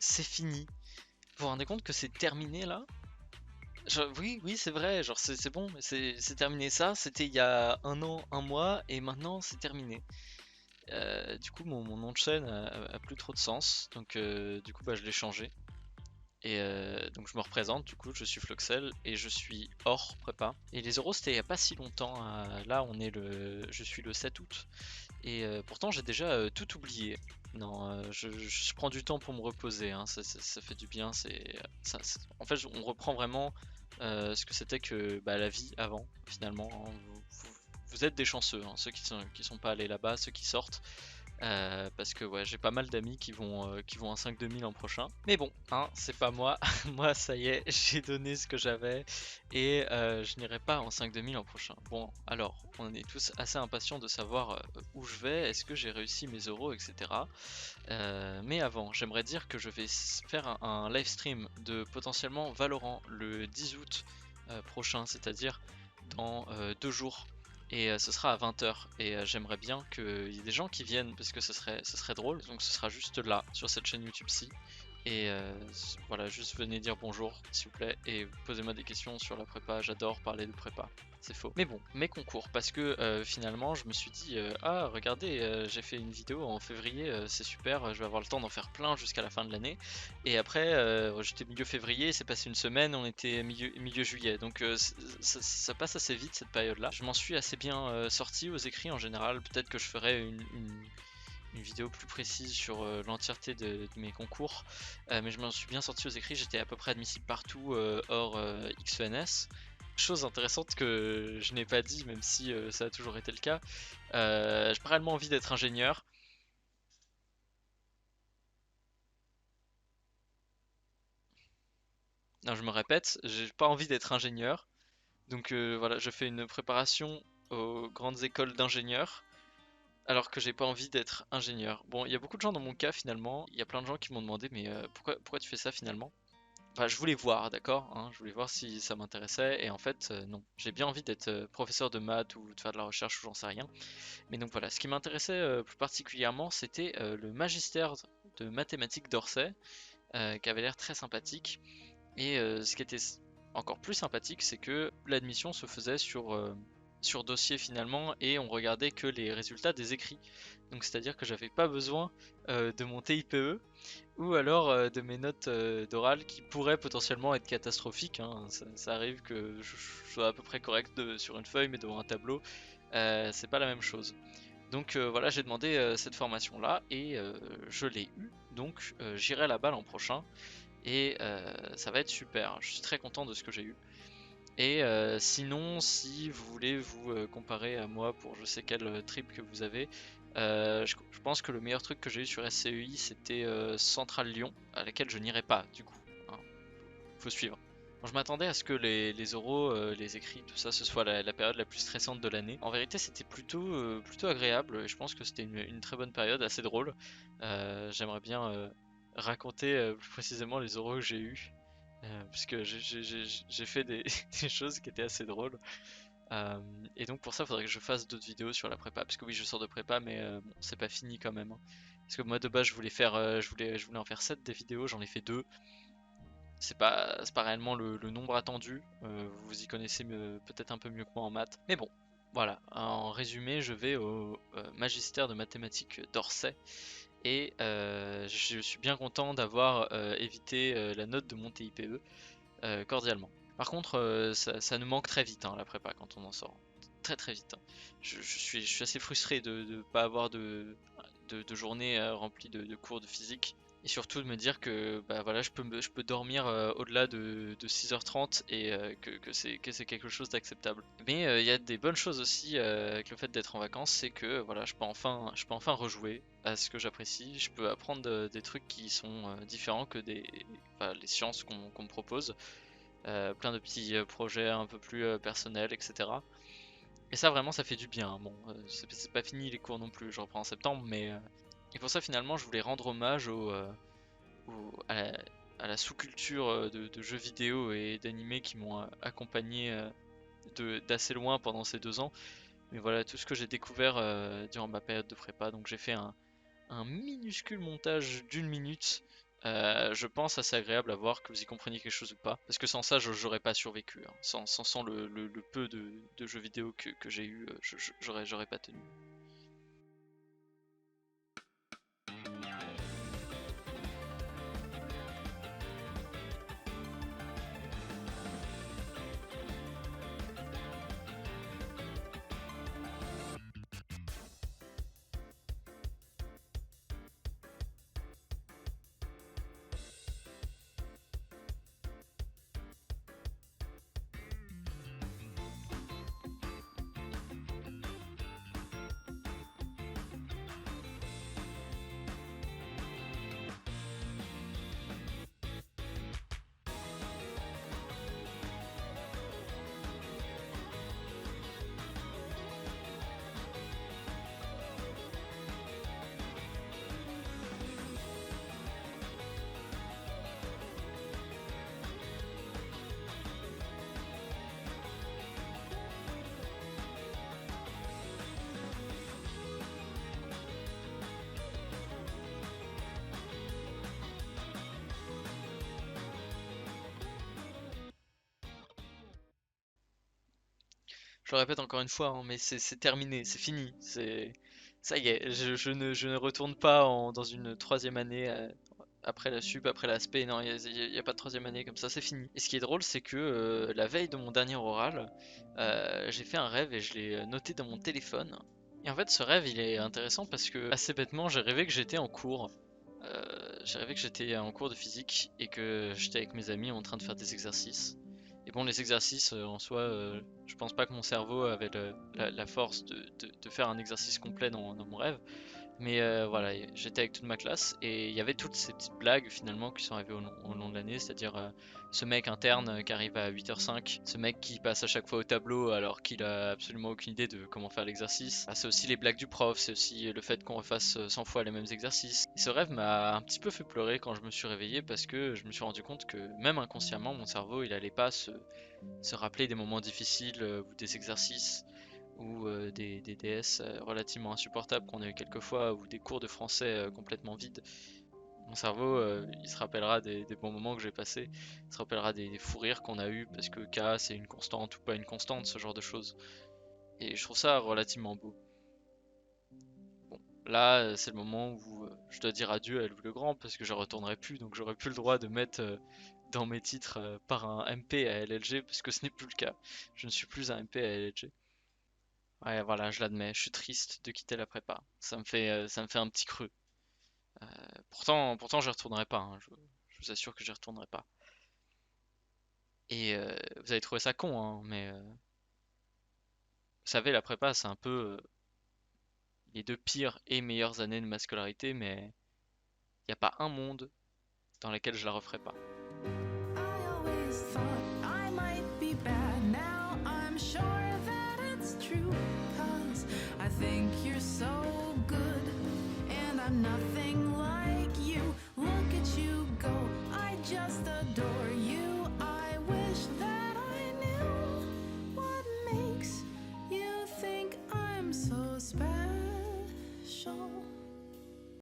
c'est fini. Vous vous rendez compte que c'est terminé là? Oui, oui, c'est vrai, genre c'est bon, c'est terminé ça, c'était il y a un an, un mois, et maintenant c'est terminé. Du coup, mon nom de chaîne a plus trop de sens, donc du coup, bah, je l'ai changé. Et donc je me représente, du coup je suis Floxel et je suis hors prépa. Et les euros c'était il n'y a pas si longtemps, là on est je suis le 7 août. Et pourtant j'ai déjà tout oublié. Non, je prends du temps pour me reposer, hein, ça fait du bien. En fait on reprend vraiment ce que c'était que bah, la vie avant finalement, hein. Vous êtes des chanceux, hein, ceux qui sont pas allés là-bas, ceux qui sortent. Parce que ouais, j'ai pas mal d'amis qui vont en 5-2000 l'an prochain. Mais bon, hein, c'est pas moi. Moi, ça y est, j'ai donné ce que j'avais et je n'irai pas en 5-2000 l'an prochain. Bon, alors, on est tous assez impatients de savoir où je vais, est-ce que j'ai réussi mes euros, etc. Mais avant, j'aimerais dire que je vais faire un live stream de potentiellement Valorant le 10 août prochain, c'est-à-dire dans 2 jours. Et ce sera à 20h. Et j'aimerais bien qu'il y ait des gens qui viennent parce que ce serait drôle. Donc ce sera juste là, sur cette chaîne YouTube-ci. Et voilà, juste venez dire bonjour, s'il vous plaît, et posez-moi des questions sur la prépa. J'adore parler de prépa. C'est faux. Mais bon, mes concours, parce que finalement, je me suis dit, ah, regardez, j'ai fait une vidéo en février, c'est super, je vais avoir le temps d'en faire plein jusqu'à la fin de l'année. Et après, j'étais milieu février, c'est passé une semaine, on était milieu juillet. Donc ça passe assez vite cette période-là. Je m'en suis assez bien sorti aux écrits en général. Peut-être que je ferai une vidéo plus précise sur l'entièreté de mes concours. Mais je m'en suis bien sorti aux écrits, j'étais à peu près admissible partout hors XENS. Chose intéressante que je n'ai pas dit, même si ça a toujours été le cas, j'ai pas réellement envie d'être ingénieur. Non, je me répète, j'ai pas envie d'être ingénieur. Donc voilà, je fais une préparation aux grandes écoles d'ingénieurs, alors que j'ai pas envie d'être ingénieur. Bon, il y a beaucoup de gens dans mon cas finalement, il y a plein de gens qui m'ont demandé, mais pourquoi tu fais ça finalement? Enfin, je voulais voir, d'accord, hein, je voulais voir si ça m'intéressait, et en fait, non. J'ai bien envie d'être professeur de maths ou de faire de la recherche ou j'en sais rien. Mais donc voilà, ce qui m'intéressait plus particulièrement, c'était le magistère de mathématiques d'Orsay, qui avait l'air très sympathique. Et ce qui était encore plus sympathique, c'est que l'admission se faisait sur dossier finalement, et on regardait que les résultats des écrits. Donc c'est-à-dire que j'avais pas besoin de mon TIPE ou alors de mes notes d'oral qui pourraient potentiellement être catastrophiques, hein. Ça arrive que je sois à peu près correct sur une feuille, mais devant un tableau, c'est pas la même chose. Donc voilà, j'ai demandé cette formation-là et je l'ai eue. Donc j'irai là-bas l'an prochain et ça va être super. Je suis très content de ce que j'ai eu. Et sinon, si vous voulez vous comparer à moi pour je sais quel trip que vous avez, je pense que le meilleur truc que j'ai eu sur SCEI c'était Centrale Lyon, à laquelle je n'irai pas du coup, hein. Faut suivre. Bon, je m'attendais à ce que les oraux, les écrits, tout ça, ce soit la période la plus stressante de l'année. En vérité, c'était plutôt agréable et je pense que c'était une très bonne période, assez drôle. J'aimerais bien raconter plus précisément les oraux que j'ai eus. Parce que j'ai fait des choses qui étaient assez drôles. Euh, et donc pour ça, il faudrait que je fasse d'autres vidéos sur la prépa. Parce que oui, je sors de prépa, mais bon, c'est pas fini quand même, hein. Parce que moi de base, je voulais faire, je voulais en faire 7 des vidéos, j'en ai fait 2. C'est pas réellement le nombre attendu. Vous y connaissez peut-être un peu mieux que moi en maths. Mais bon, voilà. En résumé, je vais au magistère de mathématiques d'Orsay. Et je suis bien content d'avoir évité la note de mon TIPE cordialement. Par contre, ça nous manque très vite, hein, la prépa quand on en sort. Très très vite, hein. Je suis assez frustré de ne pas avoir de journée remplie de cours de physique. Et surtout de me dire que bah, voilà, je peux dormir au-delà de 6h30 et que c'est quelque chose d'acceptable. Mais il y a des bonnes choses aussi avec le fait d'être en vacances, c'est que voilà, je peux enfin rejouer à ce que j'apprécie. Je peux apprendre des trucs qui sont différents que les sciences qu'on me propose. Plein de petits projets un peu plus personnels, etc. Et ça vraiment ça fait du bien, hein. Bon, c'est pas fini les cours non plus, je reprends en septembre, mais et pour ça finalement je voulais rendre hommage à la sous-culture de jeux vidéo et d'animés qui m'ont accompagné d'assez loin pendant ces 2 ans. Mais voilà tout ce que j'ai découvert durant ma période de prépa, donc j'ai fait un minuscule montage d'1 minute Je pense assez agréable à voir que vous y compreniez quelque chose ou pas. Parce que sans ça, j'aurais pas survécu, hein. Sans le peu de jeux vidéo que j'ai eu, j'aurais pas tenu. Je le répète encore une fois, hein, mais c'est terminé, c'est fini. Ça y est, je ne retourne pas dans une troisième année après la sup, après l'aspect. Non, y a pas de troisième année comme ça, c'est fini. Et ce qui est drôle, c'est que la veille de mon dernier oral, j'ai fait un rêve et je l'ai noté dans mon téléphone. Et en fait, ce rêve, il est intéressant parce que, assez bêtement, j'ai rêvé que j'étais en cours. J'ai rêvé que j'étais en cours de physique et que j'étais avec mes amis en train de faire des exercices. Et bon, les exercices en soi, je pense pas que mon cerveau avait la force de faire un exercice complet dans mon rêve. Mais voilà, j'étais avec toute ma classe et il y avait toutes ces petites blagues finalement qui sont arrivées au long de l'année, c'est-à-dire ce mec interne qui arrive à 8h05, ce mec qui passe à chaque fois au tableau alors qu'il a absolument aucune idée de comment faire l'exercice. Ah, c'est aussi les blagues du prof, c'est aussi le fait qu'on refasse 100 fois les mêmes exercices. Et ce rêve m'a un petit peu fait pleurer quand je me suis réveillé parce que je me suis rendu compte que même inconsciemment, mon cerveau il allait pas se rappeler des moments difficiles ou des exercices ou des DS relativement insupportables qu'on a eu quelques fois, ou des cours de français complètement vides. Mon cerveau, il se rappellera des bons moments que j'ai passés, il se rappellera des fous rires qu'on a eu parce que K c'est une constante ou pas une constante, ce genre de choses. Et je trouve ça relativement beau. Bon, là, c'est le moment où je dois dire adieu à Louis le Grand parce que je retournerai plus, donc j'aurai plus le droit de mettre dans mes titres par un MP à LLG parce que ce n'est plus le cas. Je ne suis plus un MP à LLG. Ouais, voilà, je l'admets, je suis triste de quitter la prépa. Ça me fait un petit creux. Pourtant, j'y retournerai pas, hein, je vous assure que j'y retournerai pas. Et vous avez trouvé ça con, hein, mais vous savez, la prépa, c'est un peu les deux pires et meilleures années de ma scolarité, mais il n'y a pas un monde dans lequel je la referai pas.